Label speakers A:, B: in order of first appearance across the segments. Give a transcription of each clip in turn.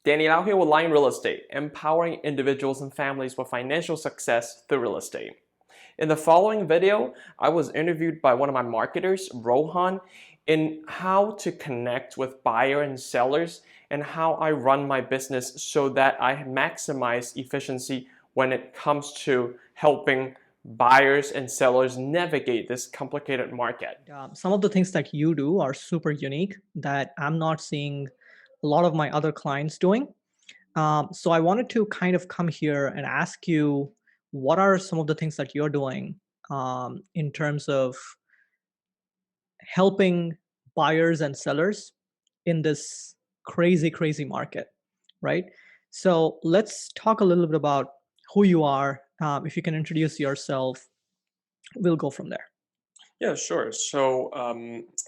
A: Dannylau here with Line Real Estate, empowering individuals and families with financial success through real estate. In the following video, I was interviewed by one of my marketers, Rohan, in how to connect with buyers and sellers and how I run my business so that I maximize efficiency when it comes to helping buyers and sellers navigate this complicated market.
B: Some of the things that you do are super unique that I'm not seeing a lot of my other clients doing. So I wanted to kind of come here and ask you, what are some of the things that you're doing in terms of helping buyers and sellers in this crazy, crazy market, right? So let's talk a little bit about who you are. If you can introduce yourself, we'll go from there.
A: Yeah, sure.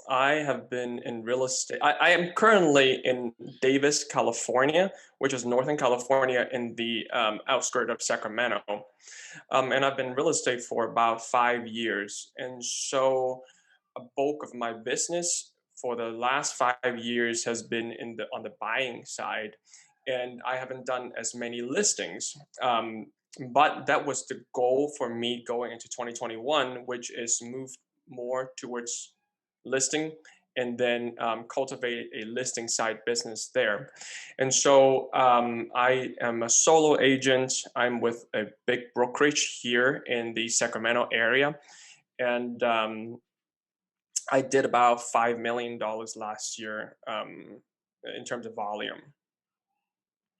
A: I have been in real estate. I am currently in Davis, California, which is Northern California in the outskirts of Sacramento. And I've been in real estate for about 5 years. And so a bulk of my business for the last 5 years has been on the buying side. And I haven't done as many listings. But that was the goal for me going into 2021, which is move more towards listing and then cultivate a listing side business there. And so I am a solo agent. I'm with a big brokerage here in the Sacramento area. And I did about $5 million last year in terms of volume.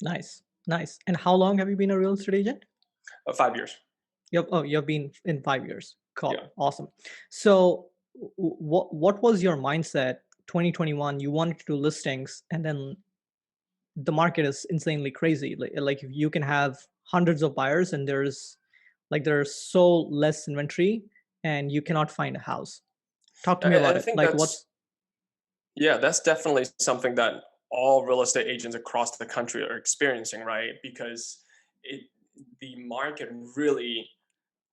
B: Nice, nice. And how long have you been a real estate agent?
A: 5 years.
B: You've been in 5 years. Cool.
A: Yeah.
B: Awesome. So what was your mindset 2021? You wanted to do listings and then the market is insanely crazy. Like if you can have hundreds of buyers and there's so less inventory and you cannot find a house. Talk to me
A: I
B: about
A: I
B: it.
A: think
B: Like what's
A: yeah, that's definitely something that all real estate agents across the country are experiencing, right? Because it the market really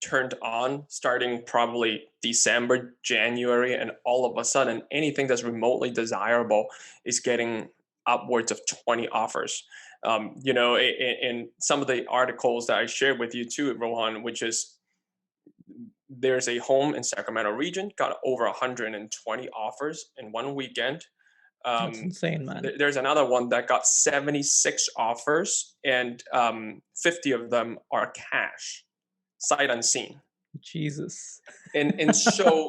A: turned on starting probably December, January, and all of a sudden anything that's remotely desirable is getting upwards of 20 offers. In some of the articles that I shared with you too, Rohan, which is there's a home in Sacramento region got over 120 offers in one weekend.
B: That's insane, man.
A: There's another one that got 76 offers, and 50 of them are cash, sight unseen.
B: Jesus.
A: And so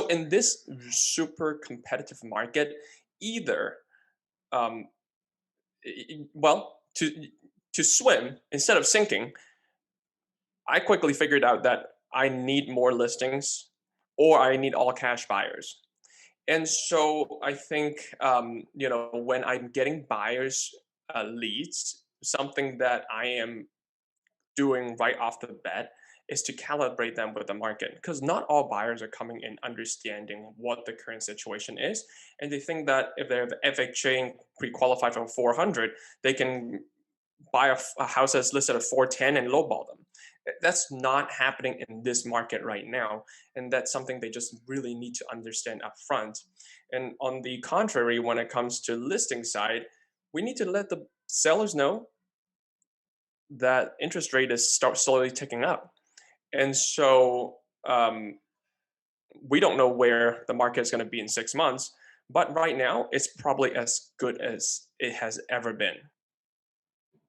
A: in this super competitive market, either um, well, to swim instead of sinking, I quickly figured out that I need more listings or I need all cash buyers. And so I think, when I'm getting buyers leads, something that I am doing right off the bat is to calibrate them with the market because not all buyers are coming in understanding what the current situation is. And they think that if they're the FHA pre-qualified for 400, they can buy a house that's listed at 410 and lowball them. That's not happening in this market right now. And that's something they just really need to understand upfront. And on the contrary, when it comes to listing side, we need to let the sellers know that interest rate is start slowly ticking up. And so we don't know where the market is going to be in 6 months, but right now it's probably as good as it has ever been.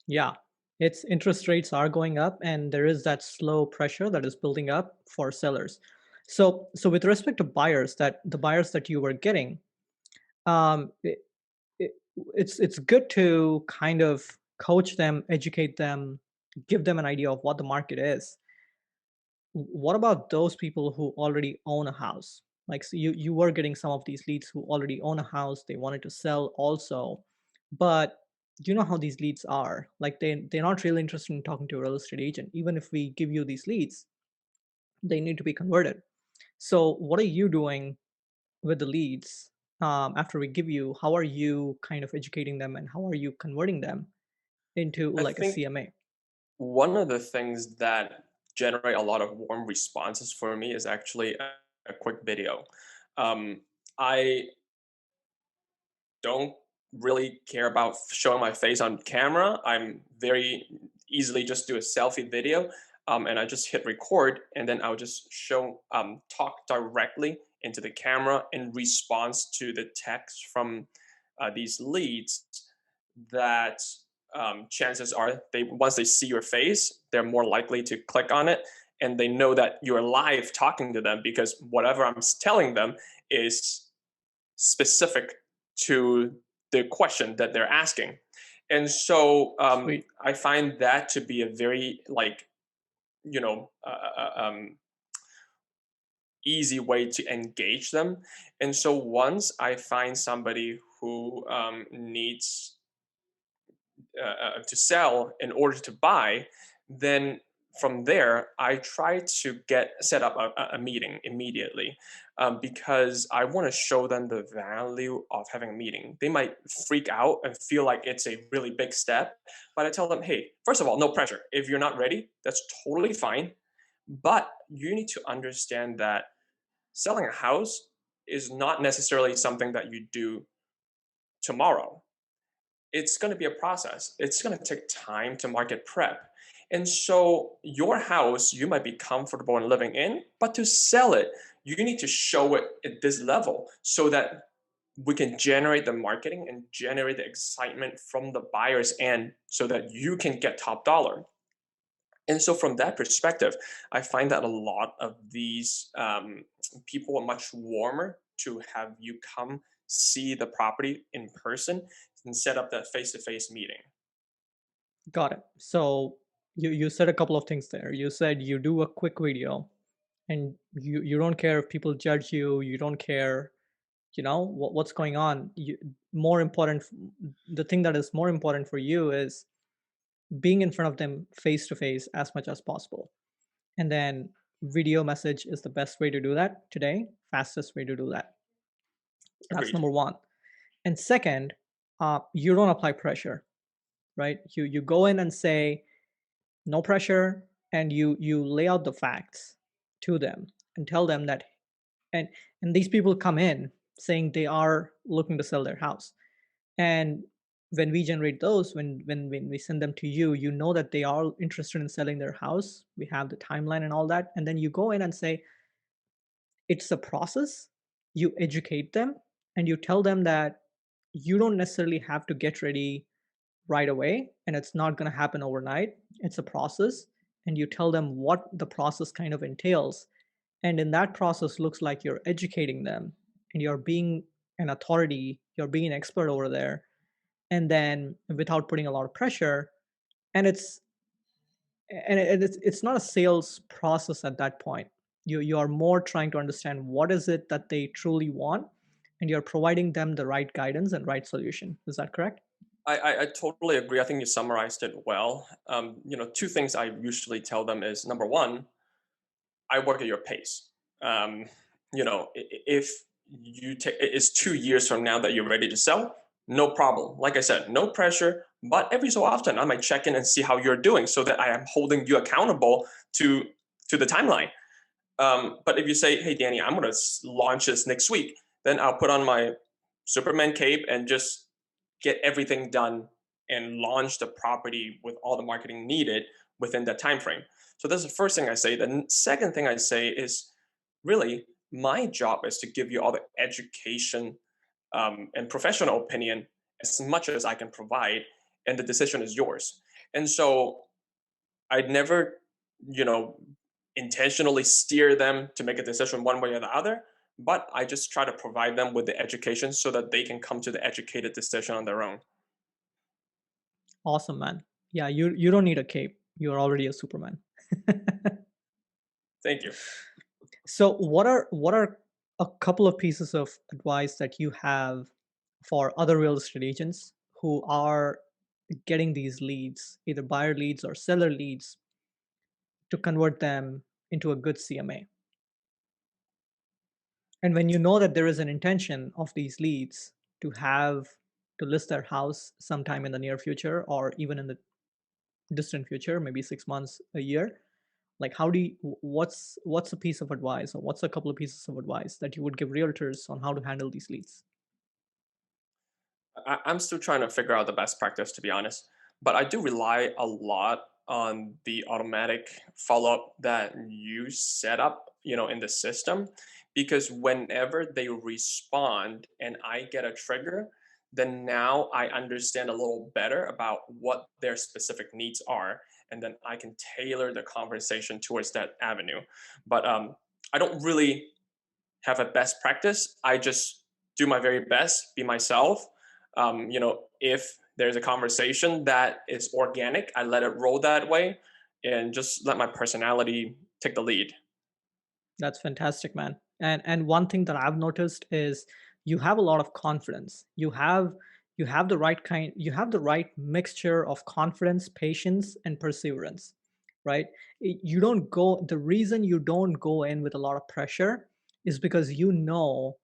B: Yeah. Its interest rates are going up and there is that slow pressure that is building up for sellers. So with respect to buyers, that the buyers that you were getting, um, it, it's good to kind of coach them, educate them, give them an idea of what the market is. What about those people who already own a house? Like so you were getting some of these leads who already own a house, they wanted to sell also, but you know how these leads are. Like they're not really interested in talking to a real estate agent. Even if we give you these leads, they need to be converted. So what are you doing with the leads after we give you? How are you kind of educating them and how are you converting them into
A: I
B: like a
A: think
B: CMA?
A: one of the things that generate a lot of warm responses for me is actually a quick video. I don't really care about showing my face on camera. I'm very easily just do a selfie video, and I just hit record, and then I'll just talk directly into the camera in response to the text from these leads. That chances are they once they see your face, they're more likely to click on it, and they know that you're live talking to them because whatever I'm telling them is specific to the question that they're asking. And so
B: Sweet.
A: I find that to be a very like you know easy way to engage them. And so once I find somebody who needs to sell in order to buy, then from there I try to get set up a meeting immediately, because I want to show them the value of having a meeting. They might freak out and feel like it's a really big step, but I tell them, hey, first of all, no pressure. If you're not ready, that's totally fine. But you need to understand that selling a house is not necessarily something that you do tomorrow. It's going to be a process. It's going to take time to market prep. And so your house, you might be comfortable in living in, but to sell it, you need to show it at this level so that we can generate the marketing and generate the excitement from the buyer's end so that you can get top dollar. And so, from that perspective, I find that a lot of these people are much warmer to have you come see the property in person and set up that face to face meeting.
B: Got it. So you said a couple of things there. You said you do a quick video and you don't care if people judge you, you don't care, what's going on. More important the thing that is more important for you is being in front of them face to face as much as possible. And then video message is the best way to do that today, fastest way to do that. That's
A: Agreed.
B: number 1. And second, you don't apply pressure, right? You go in and say no pressure, and you lay out the facts to them and tell them that, and these people come in saying they are looking to sell their house, and when we generate those, when we send them to you, you know that they are interested in selling their house. We have the timeline and all that, and then you go in and say it's a process. You educate them and you tell them that you don't necessarily have to get ready right away, and it's not going to happen overnight. It's a process, and you tell them what the process kind of entails. And in that process looks like you're educating them and you're being an authority, you're being an expert over there, and then without putting a lot of pressure. And it's not a sales process at that point. You are more trying to understand what is it that they truly want, and you're providing them the right guidance and right solution. Is that correct?
A: I totally agree. I think you summarized it well. Two things I usually tell them is number one, I work at your pace. Um, if you take it's 2 years from now that you're ready to sell, no problem. Like I said, no pressure. But every so often, I might check in and see how you're doing, so that I am holding you accountable to the timeline. But if you say, "Hey, Danny, I'm going to launch this next week," then I'll put on my Superman cape and just get everything done and launch the property with all the marketing needed within that time frame. So that's the first thing I say. The second thing I say is really my job is to give you all the education and professional opinion as much as I can provide, and the decision is yours. And so I'd never, you know, intentionally steer them to make a decision one way or the other, but I just try to provide them with the education so that they can come to the educated decision on their own.
B: Awesome, man. Yeah, you don't need a cape. You're already a Superman.
A: Thank you.
B: So what are a couple of pieces of advice that you have for other real estate agents who are getting these leads, either buyer leads or seller leads, to convert them into a good CMA? And when you know that there is an intention of these leads to have to list their house sometime in the near future or even in the distant future, maybe 6 months, a year, like how do you, what's a piece of advice, or what's a couple of pieces of advice that you would give realtors on how to handle these leads?
A: I'm still trying to figure out the best practice, to be honest. But I do rely a lot on the automatic follow up that you set up, in the system, because whenever they respond and I get a trigger, then now I understand a little better about what their specific needs are, and then I can tailor the conversation towards that avenue. But I don't really have a best practice. I just do my very best, be myself. If there's a conversation that is organic, I let it roll that way, and just let my personality take the lead.
B: That's fantastic, man. And one thing that I've noticed is you have a lot of confidence. You have the right kind, you have the right mixture of confidence, patience, and perseverance, right? You don't go, the reason you don't go in with a lot of pressure is because you know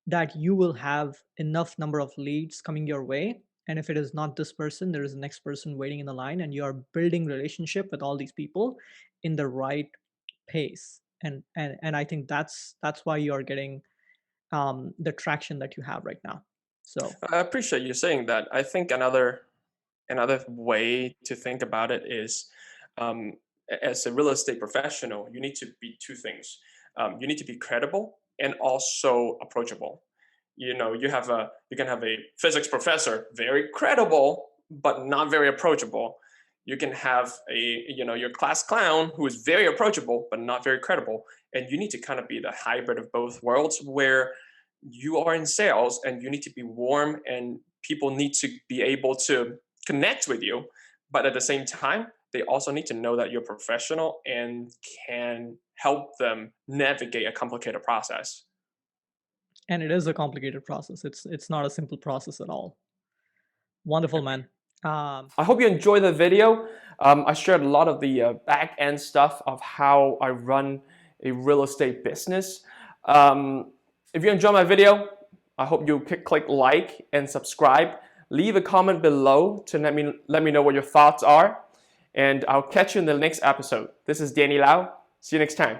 B: that you will have enough number of leads coming your way, and if it is not this person, there is the next person waiting in the line, and you are building relationship with all these people in the right pace. And I think that's why you are getting the traction that you have right now. So
A: I appreciate you saying that. I think another way to think about it is, um, as a real estate professional, you need to be two things. You need to be credible and also approachable. You can have a physics professor, very credible but not very approachable. You can have your class clown who is very approachable but not very credible, and you need to kind of be the hybrid of both worlds, where you are in sales and you need to be warm and people need to be able to connect with you, but at the same time they also need to know that you're professional and can help them navigate a complicated process.
B: and it is a complicated process. It's not a simple process at all. Wonderful, man. um
A: I hope you enjoyed the video. I shared a lot of the back end stuff of how I run a real estate business. If you enjoy my video, I hope you click like and subscribe. Leave a comment below to let me know what your thoughts are. And I'll catch you in the next episode. This is Danny Lau. See you next time.